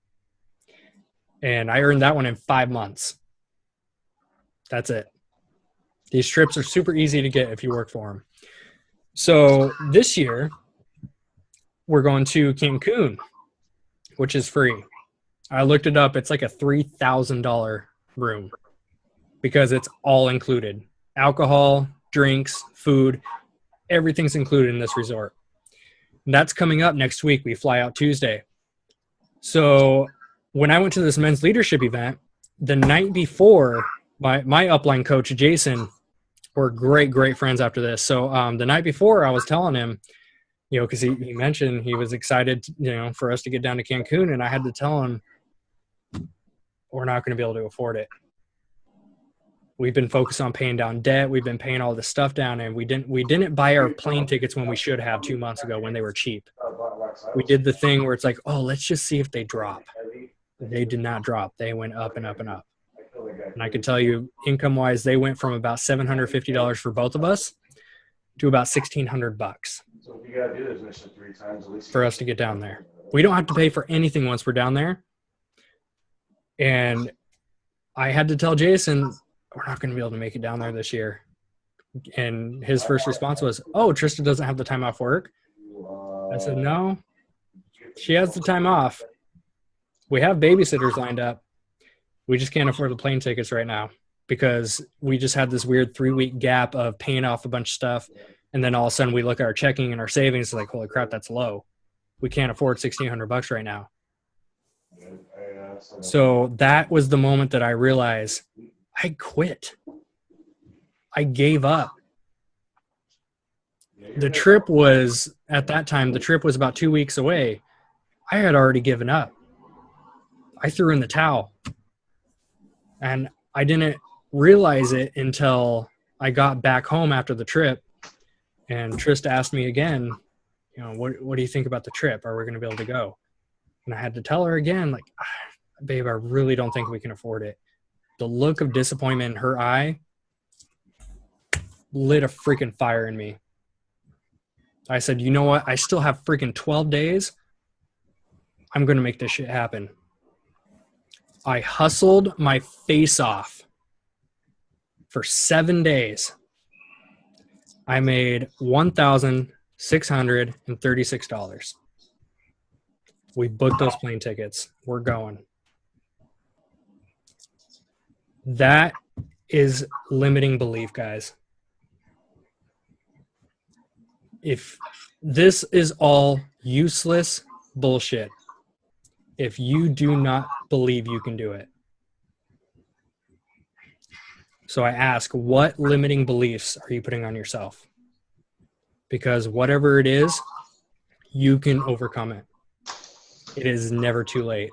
And I earned that one in 5 months. That's it. These trips are super easy to get if you work for them. So this year, we're going to Cancun, which is free. I looked it up. It's like a $3,000 room because it's all included. Alcohol, drinks, food, everything's included in this resort. And that's coming up next week. We fly out Tuesday. So when I went to this men's leadership event, the night before, my upline coach, Jason, we're great friends after this. So the night before, I was telling him, because he mentioned he was excited, for us to get down to Cancun, and I had to tell him, we're not going to be able to afford it. We've been focused on paying down debt. We've been paying all this stuff down, and we didn't buy our plane tickets when we should have 2 months ago when they were cheap. We did the thing where it's like, oh, let's just see if they drop. They did not drop. They went up and up and up. And I can tell you, income-wise, they went from about $750 for both of us to about $1,600 for us to get down there. We don't have to pay for anything once we're down there. And I had to tell Jason, we're not going to be able to make it down there this year. And his first response was, oh, Trista doesn't have the time off work. I said, no, she has the time off. We have babysitters lined up. We just can't afford the plane tickets right now because we just had this weird 3-week gap of paying off a bunch of stuff. And then all of a sudden we look at our checking and our savings, like, holy crap, that's low. We can't afford $1,600 right now. So that was the moment that I realized I quit. I gave up. The trip was, at that time, the trip was about 2 weeks away. I had already given up. I threw in the towel. And I didn't realize it until I got back home after the trip. And Trista asked me again, what do you think about the trip? Are we going to be able to go? And I had to tell her again, like, babe, I really don't think we can afford it. The look of disappointment in her eye lit a freaking fire in me. I said, you know what? I still have freaking 12 days. I'm going to make this shit happen. I hustled my face off for 7 days. I made $1,636. We booked those plane tickets. We're going. That is limiting belief, guys. If this is all useless bullshit, if you do not believe you can do it. So I ask, what limiting beliefs are you putting on yourself? Because whatever it is, you can overcome it. It is never too late.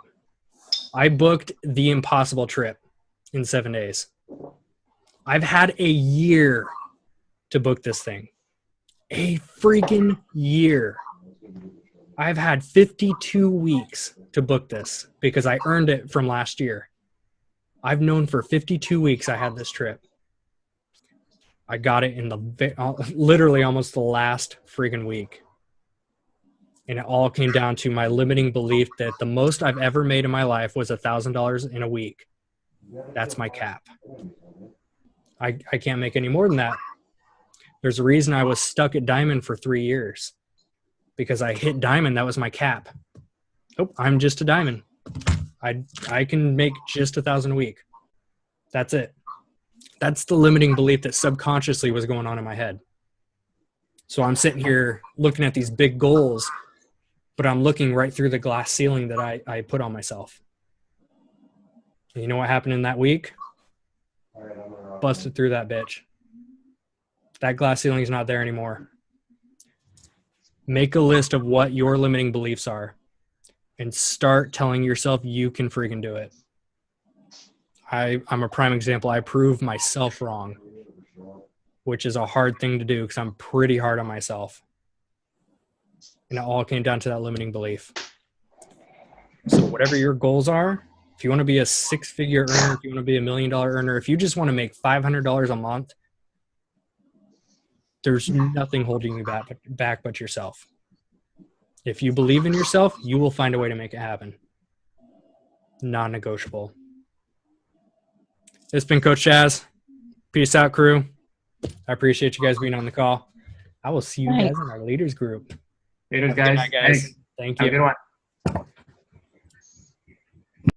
I booked the impossible trip in 7 days. I've had a year to book this thing. A freaking year. I've had 52 weeks to book this because I earned it from last year. I've known for 52 weeks I had this trip. I got it in literally almost the last freaking week. And it all came down to my limiting belief that the most I've ever made in my life was $1,000 in a week. That's my cap. I can't make any more than that. There's a reason I was stuck at diamond for 3 years, because I hit diamond. That was my cap. Oh, I'm just a diamond. I can make just 1,000 a week. That's it. That's the limiting belief that subconsciously was going on in my head. So I'm sitting here looking at these big goals, but I'm looking right through the glass ceiling that I put on myself. And you know what happened in that week? Busted through that bitch. That glass ceiling is not there anymore. Make a list of what your limiting beliefs are and start telling yourself you can freaking do it. I'm a prime example. I proved myself wrong, which is a hard thing to do because I'm pretty hard on myself. And it all came down to that limiting belief. So whatever your goals are, if you want to be a 6-figure earner, if you want to be $1 million earner, if you just want to make $500 a month, there's nothing holding you back but yourself. If you believe in yourself, you will find a way to make it happen. Non-negotiable. This has been Coach Chaz. Peace out, crew. I appreciate you guys being on the call. I will see you guys in our leaders group. Leaders, Have a good guys. night, guys. Thanks. Thank Have you. a good one.